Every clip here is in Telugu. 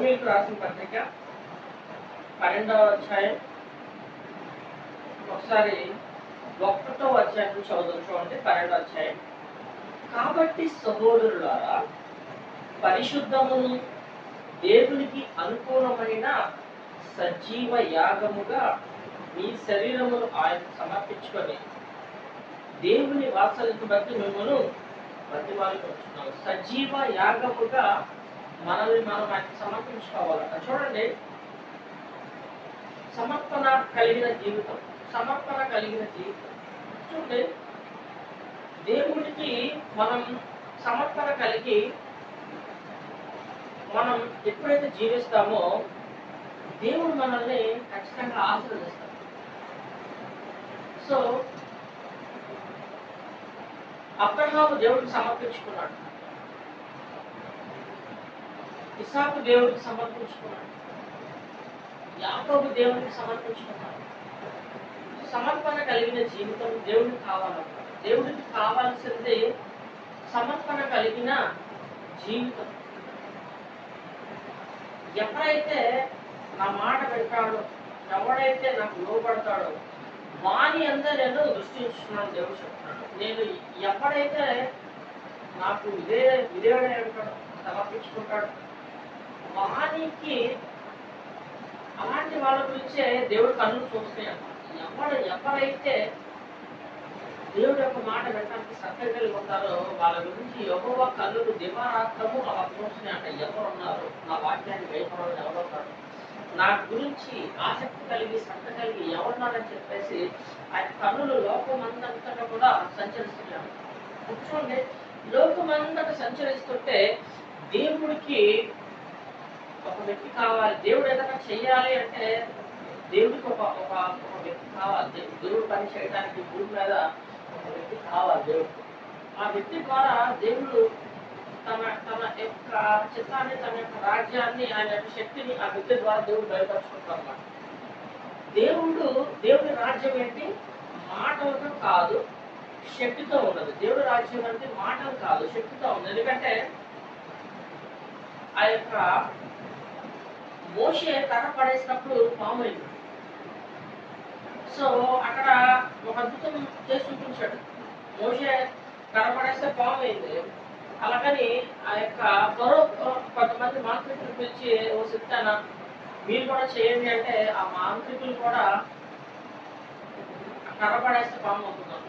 రోమీయులకు రాసిన పత్రిక 12వ అధ్యాయం ఒకసారి 1వ అధ్యాయం చూడండి. 12వ అధ్యాయం. కాబట్టి సహోదరులారా, పరిశుద్ధమును దేవునికి అనుకూలమైన సజీవ యాగముగా మీ శరీరమును ఆయనకు సమర్పించుకొని దేవుని వాత్సల్యతను బట్టి మిమ్మల్ని బతిమాలుకొంటున్నాము. సజీవ యాగముగా మనల్ని మనం ఆయనకు సమర్పించుకోవాలట. చూడండి, సమర్పణ కలిగిన జీవితం. చూడండి, దేవుడికి మనం సమర్పణ కలిగి మనం ఎప్పుడైతే జీవిస్తామో దేవుడు మనల్ని ఖచ్చితంగా ఆశీర్వదిస్తాడు. సో అబ్రహాము దేవుడికి సమర్పించుకున్నాడు, ఇసాకు దేవుడికి సమర్పించుకున్నాడు, యాకోబు దేవుడికి సమర్పించుకున్నాడు. సమర్పణ కలిగిన జీవితం దేవుడికి కావాలన్నమాట. దేవుడికి కావాల్సింది సమర్పణ కలిగిన జీవితం. ఎవరైతే నా మాట వింటాడో, ఎవడైతే నాకు లోపడతాడో వాని అందరూ నేను దృష్టి ఉంచుతున్నాను. దేవుడు చెప్తున్నాడు, నేను ఎవడైతే నాకు విధేయుడై ఉంటాడో, సమర్పించుకుంటాడు, వానికి అలాంటి వాళ్ళ గురించే దేవుడు కన్నులు చూస్తున్నాయి. ఎవరైతే దేవుడు యొక్క మాట వినడానికి శ్రద్ధ కలిగి ఉంటారో వాళ్ళ గురించి యెహోవా కన్నులు దివారాత్రము అలా చూస్తున్నాయంట. ఎవరున్నారు నా వాక్యాన్ని భయపడని ఎవరున్నారు, నా గురించి ఆసక్తి కలిగి శ్రద్ధ కలిగి ఎవరున్నారని చెప్పేసి ఆయన కన్నులు లోకమందంతటా కూడా సంచరిస్తున్నాడు. చూడండి, లోకమంతటా సంచరిస్తుంటే దేవుడికి ఒక వ్యక్తి కావాలి. దేవుడు ఏదైనా చెయ్యాలి అంటే దేవుడికి ఒక వ్యక్తి కావాలి. దేవుడు పని చేయడానికి భూమి మీద ఒక వ్యక్తి కావాలి దేవుడికి. ఆ వ్యక్తి ద్వారా దేవుడు తన యొక్క చిత్తాన్ని, తన యొక్క రాజ్యాన్ని, ఆయన యొక్క శక్తిని ఆ వ్యక్తి ద్వారా దేవుడు బయలుపరుచుకుంటారు అన్నమాట. దేవుడి రాజ్యం ఏంటి? మాటలతో కాదు, శక్తితో ఉన్నది. దేవుడి రాజ్యం అంటే మాటలు కాదు, శక్తితో ఉంది. ఎందుకంటే ఆ యొక్క మోషే కర్ర పడేసినప్పుడు పాము అయింది. సో అక్కడ ఒక అద్భుతం చేసి చూపించాడు. మోషే కర్ర పడేస్తే పాము అయింది. అలాగని ఆ యొక్క కొంతమంది మాంత్రికులు పిలిచి ఓ సిద్ధాన మీరు కూడా చేయండి అంటే ఆ మాంత్రికులు కూడా కర్ర పడేస్తే పాము అవుతున్నారు.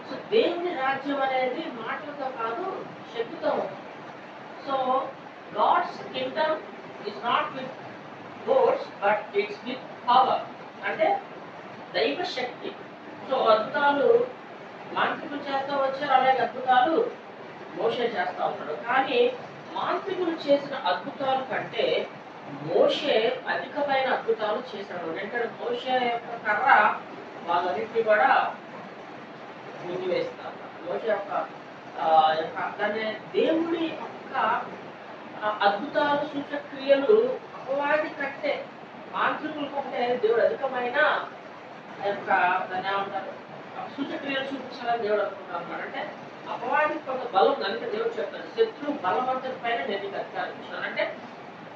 సో దేవుని రాజ్యం అనేది మాటలతో కాదు, శక్తితో ఉంది. So God's kingdom is not with words but it's with power. అంటే దైవ శక్తి. సో అద్భుతాలు మాంత్రికులు చేస్తూ వచ్చారు, అలాగే అద్భుతాలు మోషే చేస్తూ ఉన్నాడు. కానీ మాంత్రికులు చేసిన అద్భుతాల కంటే మోషే అధికమైన అద్భుతాలు చేశాడు. ఎందుకంటే మోషే యొక్క కర్ర వాళ్ళన్నింటినీ కూడా మింగివేస్తారు. మోషే యొక్క దాన్ని దేవుడి యొక్క అద్భుతాలు, సూచక్రియలు అపవాది కంటే, మాంత్రికుల కంటే దేవుడు అధికమైన యొక్క దాన్ని ఏమంటారు సూచక్రియలు చూపించాలని దేవుడు అనుకుంటున్నాడు. అంటే అపవాదికి కొంత బలం కనుక దేవుడు చెప్తాడు, శత్రువు బలవంతుడి పైన నేను అధికారం ఇచ్చాను. అంటే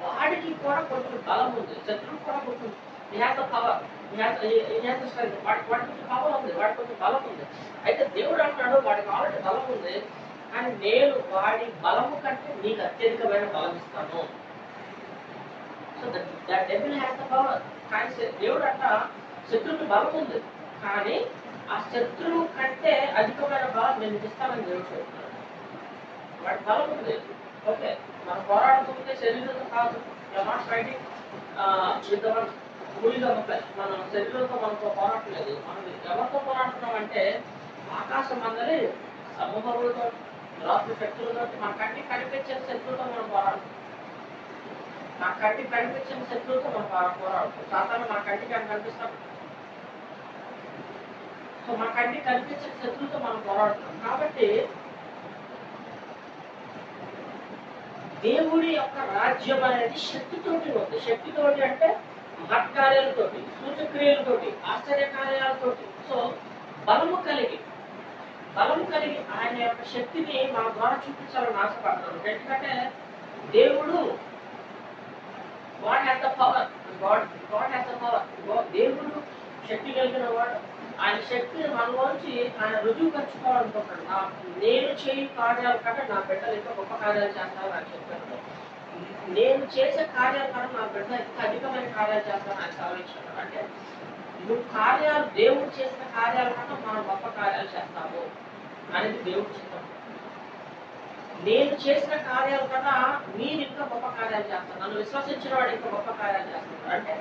వాడికి కూడా కొంచెం బలం ఉంది, శత్రువు కూడా కొంచెం పవర్, వాడికి కొంచెం పవర్ ఉంది, వాడికి కొంచెం బలం ఉంది. అయితే దేవుడు అంటున్నాడు వాడికి ఆల్రెడీ బలం ఉంది, కానీ నేను వాడి బలము కంటే నీకు అత్యధికమైన బలం ఇస్తాను. So that devil has the power. కానీ దేవుడు అంట శత్రువుకి బలం ఉంది, కానీ ఆ శత్రువు కంటే అధికమైన బలం నేను ఇస్తానని దేవుడు చెప్తున్నాడు. వాడి బలం ఉంది. ఓకే, మనం పోరాడుతుంటే శరీరంతో కాదు, నాట్ ఫైటింగ్ విత్ అవర్ మూలిగా మనం శరీరంతో మనతో పోరాడలేదు. మనం ఎవరితో పోరాడుతున్నాం అంటే ఆకాశం అందరి సమూహములతో, రాత్రి శక్తులతో, మన కంటికి కనిపించే శత్రువుతో మనం పోరాడుతాం. మన కంటికి కనిపించిన శత్రువుతో మనం పోరాడుతాం. సాధారణ మన కంటికి అని కనిపిస్తాం. సో మన కంటికి కనిపించిన శత్రువుతో మనం పోరాడుతాం. కాబట్టి దేవుడి యొక్క రాజ్యం అనేది శక్తితోటి ఉంది. శక్తితోటి అంటే మహత్కార్యాలతోటి, సూచక్రియలతోటి, ఆశ్చర్యకార్యాలతోటి. సో బలము కలిగి ఆయన యొక్క శక్తిని మన ద్వారా చూపించాలని ఆశపడతాడు. ఎందుకంటే దేవుడు has the power. God has the power. దేవుడు శక్తి కలిగిన వాడు. ఆయన శక్తిని మనలోంచి ఆయన రుజువుపరచుకోవాలనుకుంటాడు. నేను చేయు కార్యాల కంటే నా బిడ్డలు ఇంకా గొప్ప కార్యాలు చేస్తారని ఆయన చెప్పాడు. నేను చేసే కార్యాల కన్నా నా బిడ్డ ఇంకా అధికమైన కార్యాలు చేస్తారని ఆయన సెలవిచ్చాడు. అంటే నువ్వు కార్యాలు దేవుడు చేసిన కార్యాల కన్నా మనం గొప్ప కార్యాలు చేస్తాము అనేది దేవుడు చిత్తం. నేను చేసిన కార్యాల కన్నా మీరు ఇంకా గొప్ప కార్యాలు చేస్తారు. నన్ను విశ్వసించిన వాడు ఇంకా గొప్ప కార్యాలు చేస్తారు. అంటే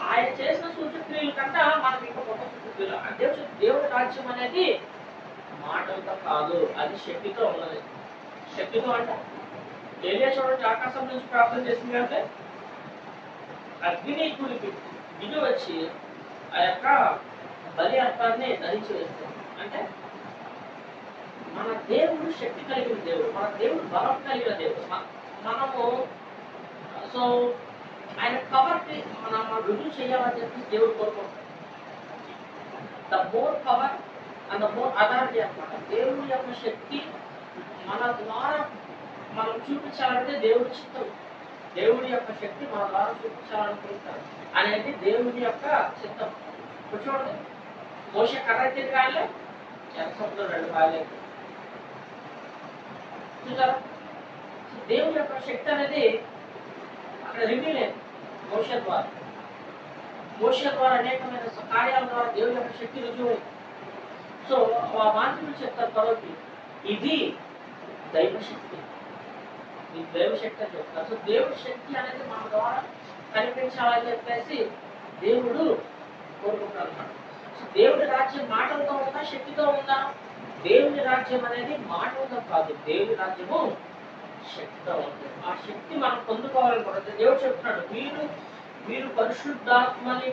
ఆయన చేసిన సూచక్రియల కన్నా మనకి ఇంకా గొప్ప సూచక్రియలు. అంటే దేవుడి రాజ్యం అనేది మాటలతో కాదు, అది శక్తితో ఉన్నది. శక్తితో అంటే ఏలియా చూడండి, ఆకాశం నుంచి ప్రార్థన చేసింది అంటే అగ్ని దిగి వచ్చి ఆ యొక్క బలి అర్థాన్ని ధరించి వేస్తుంది. అంటే మన దేవుడు శక్తి కలిగిన దేవుడు, మన దేవుడు బలం కలిగిన దేవుడు. మనము సో ఆయన పవర్కి మనం రుజువు చేయాలని చెప్పి దేవుడు కోరుకుంటాడు. The more power and the more authority అన్నమాట. దేవుడి యొక్క శక్తి మన ద్వారా మనం చూపించాలంటే దేవుడి చిత్తం. దేవుడి యొక్క శక్తి మన ద్వారా చూపించాలనుకుంటారు అనేది దేవుడి యొక్క చిత్తం. ఇప్పుడు చూడండి, మోషే కర్ర ఎత్తింది కాయలే, సముద్రం 2 కాయలే. చూసారా, దేవుడి యొక్క శక్తి అనేది అక్కడ రివీల్ అయింది మోషే ద్వారా. మోషే ద్వారా అనేకమైన కార్యాల ద్వారా దేవుడి యొక్క శక్తి రుజువైంది. సో ఆ మాంత్రికులు చెప్తారు తర్వాత, ఇది దైవశక్తి, ఇది దైవశక్తి అని చెప్తారు. సో దేవుడి శక్తి అనేది మన ద్వారా కనిపించాలని చెప్పేసి దేవుడు కోరుకుంటారు అన్నమాట. సో దేవుడి రాజ్యం మాటలతో ఉందా, శక్తితో ఉందా? దేవుడి రాజ్యం అనేది మాటలతో కాదు, దేవుడి రాజ్యము శక్తితో ఉంది. ఆ శక్తి మనం పొందుకోవాలనుకుంటే దేవుడు చెప్తున్నాడు, మీరు పరిశుద్ధాత్మని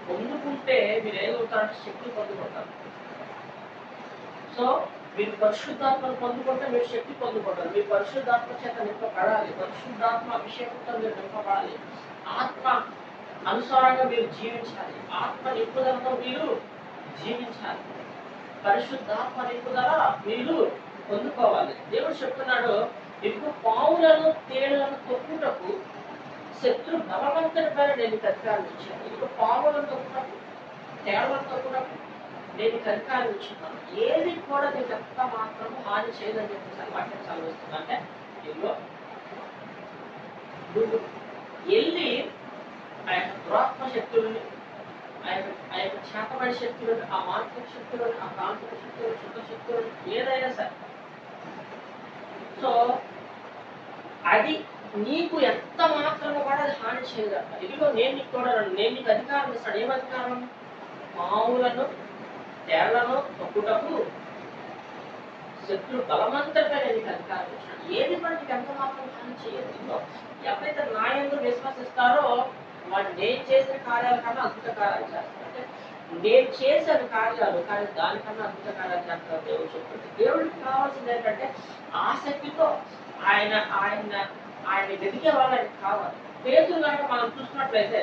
పొందుకుంటే మీరు ఏమవుతారంటే శక్తి పొందుకుంటారు. సో మీరు పరిశుద్ధాత్మను పొందుకుంటే మీరు శక్తి పొందుకుంటారు. మీరు పరిశుద్ధాత్మ చేత నింపబడాలి, పరిశుద్ధాత్మ అభిషేకంతో మీరు నింపబడాలి, ఆత్మ అనుసారంగా మీరు జీవించాలి, ఆత్మ నింపుదలతో మీరు జీవించాలి, పరిశుద్ధాత్మ నింపుదల మీరు పొందుకోవాలి. దేవుడు చెప్తున్నాడు, ఇప్పుడు పావులను తేళ్లను తొక్కుటకు శత్రు బలవంతుడి పైన నేను అధికారం ఇచ్చాను. ఇప్పుడు పావులను తొక్కుటకు తేళ్లను తొక్కుటకు నేను అధికారం ఇచ్చున్నాను. ఏది కూడా నీకు ఎంత మాత్రము హాని చేయదని చెప్పేసి వాక్యం చదివిస్తుంది. అంటే ఇందులో నువ్వు వెళ్ళి ఆ యొక్క దురాత్మ శక్తులని, ఆ యొక్క చేతబడి శక్తులను, ఆ మానసిక శక్తులను, ఆ ప్రాంతిక శక్తులను, శుద్ధ శక్తులను, ఏదైనా సరే, సో అది నీకు ఎంత మాత్రము కూడా అది హాని చేయగలట. ఇదిగో నేను నీకు కూడా నేను నీకు అధికారం ఇస్తాను. ఏం అధికారం? పావులను తేళ్లను తొక్కుటకు శత్రు బలవంతుడిపై నీకు అధికారం ఇచ్చాను. ఏది కూడా నీకు ఎంత మాత్రం హాని చేయదు. ఇదిగో ఎవరైతే నా యందు విశ్వసిస్తారో వాళ్ళు నేను చేసిన కార్యాల కన్నా అద్భుత కార్యాలు చేస్తారు. అంటే నేను చేసిన కార్యాలు కానీ దానికన్నా అద్భుత కార్యాలు చేస్తారు దేవుడు చెప్తుంది. దేవుడికి కావాల్సింది ఏంటంటే ఆసక్తితో ఆయన వెతికే వాళ్ళకి కావాలి. పేతురు కనుక మనం చూసినట్లయితే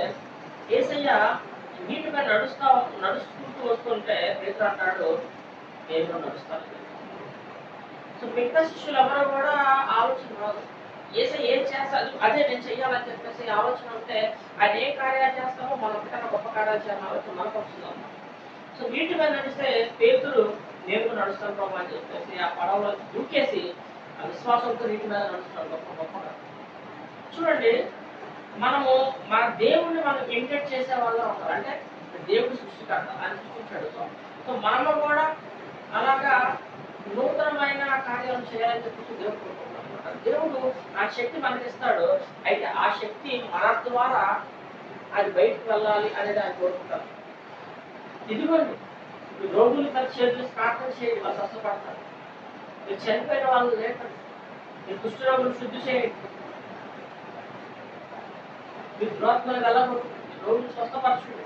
యేసయ్య నీటిపై నడుచుకుంటూ వస్తుంటే పేతురు అంటాడు, నేను నడుస్తాను. సో మిగతా శిష్యులు ఎవరో కూడా ఆలోచన రాదు. యేసయ్య ఏం చేస్తారు అదే నేను చెయ్యాలని చెప్పేసి ఆలోచన ఉంటే ఆయన ఏ కార్యాలు చేస్తామో మనం ఒకటన్నా గొప్ప కార్యాలు చేయాలని ఆలోచన మనకు వస్తున్నాం. సో వీటి మీద నడిస్తే పేతురు నేను నడుస్తాను ప్రభు అని చెప్పేసి ఆ పడవలో దూకేసి ఆ విశ్వాసంతో నీటి మీద నడుస్తున్నాడు గొప్పగా. చూడండి, మనము మన దేవుడిని మనం ఇమిటేట్ చేసే వాళ్ళం ఉంటారు. అంటే దేవుడు సృష్టికర్త, ఆయన సృష్టించాడు. సో మనలో కూడా అలాగా నూతనమైన కార్యాలు చేయాలని చెప్పేసి దేవుడు కోరుకుంటున్నాడు. దేవుడు ఆ శక్తి మనకి ఇస్తాడు. అయితే ఆ శక్తి మన ద్వారా అది బయటకు వెళ్ళాలి అనేది ఆయన కోరుకుంటారు. ఇదిగోండి, రోగులు కలిసి చేతులు ప్రార్థన చేయండి, వాళ్ళు స్వస్థపడతారు. మీరు చనిపోయిన వాళ్ళు లేకండి, మీరు కుష్ఠరోగులు శుద్ధి చేయండి, మీరు దురాత్మలు వెళ్ళకూడదు, రోగులు స్వస్థపరచండి.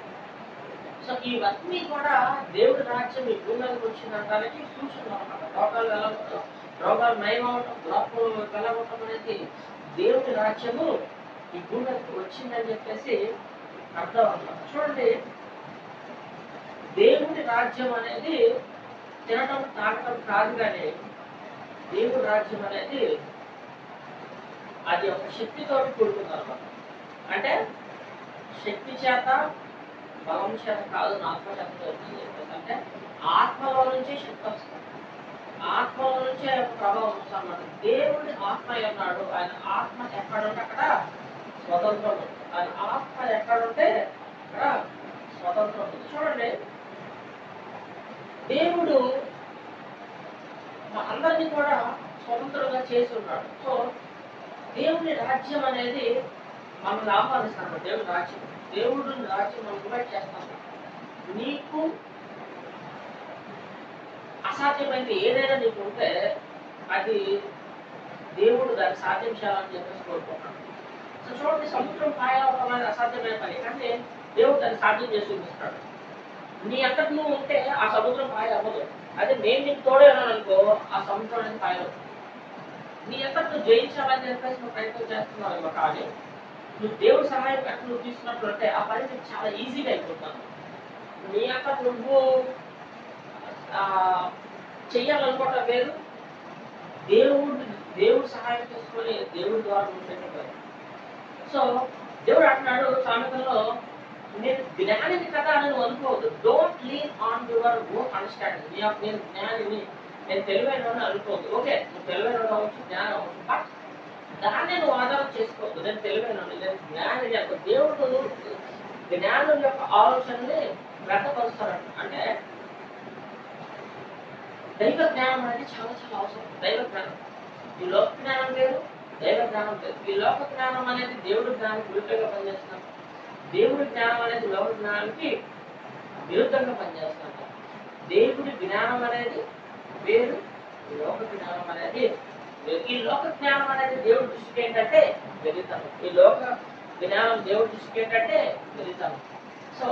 సో ఇవన్నీ కూడా దేవుడి రాజ్యం ఈ భూమి మీదకి వచ్చిందనడానికి సూచనలు అన్నమాట. రోగాలు నయమవటం, దురాత్మలు వెళ్ళగొట్టడం అనేది దేవుడి రాజ్యము ఈ భూమి మీదకి వచ్చిందని చెప్పేసి అర్థం అన్నమాట. చూడండి, దేవుడి రాజ్యం అనేది తినటం తాగటం కాదు, కానీ దేవుడి రాజ్యం అనేది అది ఒక శక్తితో కూడుకుంది అనమాట. అంటే శక్తి చేత బలం చేత కాదు, ఆత్మ చేత అవుతుంది చెప్పేసి. అంటే ఆత్మలో నుంచే శక్తి వస్తుంది, ఆత్మలో నుంచే ప్రభావం వస్తుంది అనమాట. దేవుడి ఆత్మ అన్నాడు, ఆయన ఆత్మ ఎక్కడుంటే అక్కడ స్వతంత్రం ఉంటుంది. ఆయన ఆత్మ ఎక్కడుంటే అక్కడ స్వతంత్రం ఉంటుంది. చూడండి, దేవుడు అందరినీ కూడా స్వతంత్రంగా చేసి ఉన్నాడు. సో దేవుని రాజ్యం అనేది మనల్ని ఆహ్వానిస్తాడు. దేవుడి రాజ్యం, దేవుడు రాజ్యం మనం ఇన్వైట్ చేస్తాడు. నీకు అసాధ్యమైనది ఏదైనా నీకు ఉంటే అది దేవుడు దాన్ని సాధ్యం చేయాలని చెప్పేసి కోరుకుంటాడు. సో చూడండి, సముద్రం పాయవడం అనేది అసాధ్యమైన పని, కానీ దేవుడు దాన్ని సాధ్యం చేసి చూపిస్తాడు. నీ అంతటి నువ్వు ఉంటే ఆ సముద్రం పాయ అవ్వదు. అదే నేను నీకు తోడేనాను అనుకో, ఆ సముద్రం అనేది పాయవద్దు. నీ అంతటి నువ్వు జయించాలని చెప్పేసి నువ్వు ప్రయత్నం చేస్తున్నావు, కానీ నువ్వు దేవుడి సహాయం కనుక నువ్వు తీసుకున్నప్పుడు అంటే ఆ పని నీకు చాలా ఈజీగా అయిపోతాను. నీ అంతటి నువ్వు చెయ్యాలనుకోవటం వేరు, దేవుడు సహాయం చేసుకొని దేవుడి ద్వారా నువ్వు పెట్టబోయావు. సో దేవుడు అంటున్నాడు సామెతల్లో, నేను జ్ఞానిని కదా అని నువ్వు అనుకోవద్దు. Don't lean on your own understanding. నేను జ్ఞానిని, నేను తెలివైన అనుకోవద్దు. ఓకే, నువ్వు తెలివైన అవ్వచ్చు, జ్ఞానం అవ్వచ్చు, బట్ దాన్నే నువ్వు ఆధారం చేసుకోవద్దు. నేను తెలివైన, నేను జ్ఞానిని అనుకో. దేవుడు జ్ఞానం యొక్క ఆలోచనని వ్యక్తపరుస్తాడు. అంటే దైవ జ్ఞానం అనేది చాలా చాలా అవసరం. దైవ జ్ఞానం, ఈ లోక జ్ఞానం వేరు, దైవ జ్ఞానం వేరు. ఈ లోక జ్ఞానం అనేది దేవుడి జ్ఞానానికి విరుద్ధంగా పనిచేస్తున్నాం, దేవుడి జ్ఞానం అనేది లోక జ్ఞానానికి విరుద్ధంగా పనిచేస్తున్నాం. దేవుడి జ్ఞానం అనేది వేరు, లోక జ్ఞానం అనేది వేరు. ఈ లోక జ్ఞానం అనేది దేవుడి దృష్టికి ఏంటంటే వెలితనం, ఈ లోక జ్ఞానం దేవుడి దృష్టికి ఏంటంటే వెలితనం. సో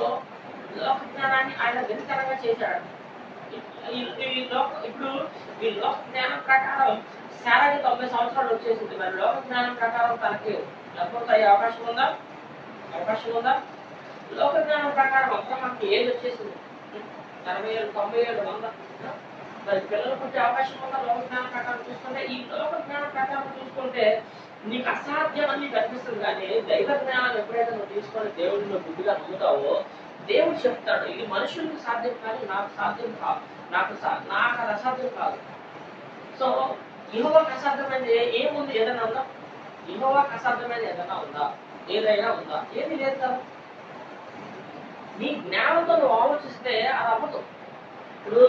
లోక జ్ఞానాన్ని ఆయన వెలితనంగా చేశాడు. ఇప్పుడు ఈ లోక జ్ఞానం ప్రకారం శారాకి 90 సంవత్సరాలు వచ్చేసింది. మరి లోక జ్ఞానం ప్రకారం తనకి లేకపోతే అయ్యే అవకాశం ఉందా? అవకాశం ఉందా? లోక జ్ఞానం ప్రకారం మొత్తం మనకి ఏది వచ్చేసింది, 80 ఏళ్ళు, 90 ఏళ్ళు, 100. మరి పిల్లలు పుట్టే అవకాశం ఉందా? లోక జ్ఞానం ప్రకారం చూసుకుంటే, ఈ లోక జ్ఞానం ప్రకారం చూసుకుంటే నీకు అసాధ్యం అని నీకు అనిపిస్తుంది. కానీ దైవ జ్ఞానం ఎప్పుడైతే నువ్వు తీసుకొని దేవుడిని నువ్వు గుడ్డిగా నమ్ముతావో, దేవుడు చెప్తాడు, ఇది మనుషులకు సాధ్యం కానీ నాకు సాధ్యం కాదు, నాకు అది అసాధ్యం కాదు. సో యెహోవాకు అసాధ్యమైనది ఏముంది? ఏదైనా ఉందా? యెహోవాకు అసాధ్యమైనది ఏదైనా ఉందా? ఏదైనా ఉందా? ఏది లేదు కదా. నీ జ్ఞానంతో నువ్వు ఆలోచిస్తే అది అవ్వదు. ఇప్పుడు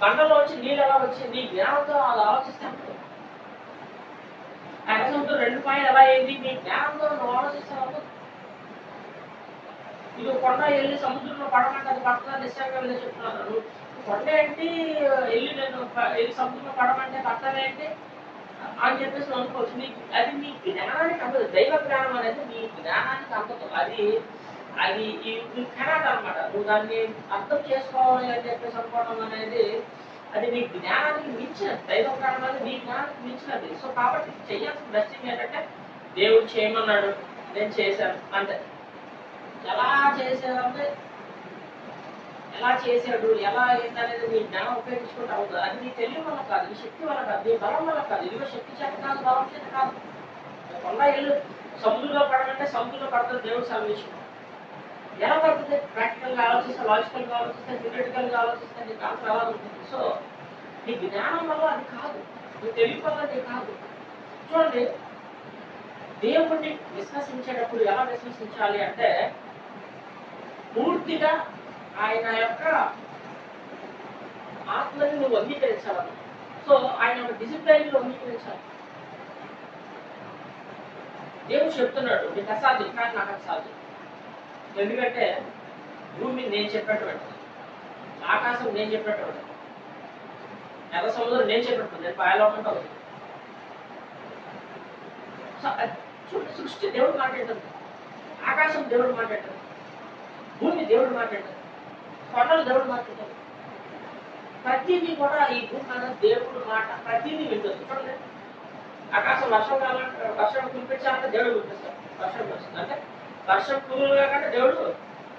బండలో వచ్చి నీళ్ళు ఎలా వచ్చి నీ జ్ఞానంతో అది ఆలోచిస్తే అవ్వదు. సముద్రం 2 పాయలు ఎలా అయింది? నీ జ్ఞానంతో నువ్వు ఆలోచిస్తే అవ్వదు. ఇది కొండ వెళ్ళి సముద్రంలో పడమంటే అది పడుతుందని నిశ్చయంగా చెప్తున్నాను. కొండ ఏంటి వెళ్ళి నేను సముద్రంలో పడమంటే పడతాను ఏంటి అని చెప్పేసి నువ్వు అనుకోవచ్చు. అది నీ జ్ఞానానికి అందదు. దైవ జ్ఞానం అనేది నీ జ్ఞానానికి అందదు. అది నువ్వు కెనాట్ అనమాట. నువ్వు దాన్ని అర్థం చేసుకోవాలి అని చెప్పేసి అనుకోవడం అనేది అది నీ జ్ఞానానికి మించినది. దైవ జ్ఞానం అనేది నీ జ్ఞానానికి మించినది. సో కాబట్టి చేయాల్సిన బెస్ట్ థింగ్ ఏంటంటే, దేవుడు చేయమన్నాడు, నేను చేశాను అంతే. ఎలా చేశాడంటే, ఎలా చేశాడు, ఎలా ఏంటనేది నీ జ్ఞానం ఉపయోగించుకుంటూ అవుతుంది. అది నీ తెలివి వల్ల కాదు, నీ శక్తి వల్ల కాదు, నీ బలం వల్ల కాదు. ఇదిగో శక్తి చేత కాదు, బలం చేత కాదు. కొండ ఇల్లు సముద్రంలో పడమంటే సముద్రంలో పడుతుంది దేవుడు సర్వేషన్. ఎలా పడుతుంది? ప్రాక్టికల్ గా ఆలోచిస్తే, లాజికల్ గా ఆలోచిస్తే, థియరిటికల్ గా ఆలోచిస్తే నీకు ఆన్సర్ ఎలా ఉంటుంది? సో నీ జ్ఞానం వల్ల అది కాదు, నీ తెలివి వల్ల అది కాదు. చూడండి, దేవుణ్ణి విశ్వసించేటప్పుడు ఎలా విశ్వసించాలి అంటే, పూర్తిగా ఆయన యొక్క ఆత్మని నువ్వు అంగీకరించాలి. సో ఆయన యొక్క డిసిప్లైన్ నువ్వు అంగీకరించాలి. దేవుడు చెప్తున్నాడు, నీకు అసాధ్యం కానీ నాకు అసాధ్యం. ఎందుకంటే భూమి నేను చెప్పినట్టు పెట్టాను, ఆకాశం నేను చెప్పినట్టు పెట్టాను, ఎర్ర సముద్రం నేను చెప్పినట్టు, నేను పాయలోకంటే అవుతుంది. చూడండి, సృష్టి దేవుడు మాట్లాడుతుంది, ఆకాశం దేవుడు మాట్లాడుతుంది, భూమి దేవుడు మాట్లాడుతుంది, కొండలు దేవుడు మాట్లాడుతుంది. ప్రతిదీ కూడా ఈ భూమి అన్న దేవుడు మాట ప్రతిదీ వింటుంది. చూడండి, ఆకాశం వర్షం కావాలంటే వర్షం కురిపించాలంటే దేవుడు కురిపిస్తాడు, వర్షం వస్తుంది. అంటే వర్షం కురులుగా కంటే దేవుడు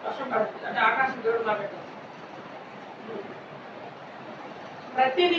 వర్షం పడుతుంది. అంటే ఆకాశం దేవుడు మాట్లాడుతుంది. ప్రతిదీ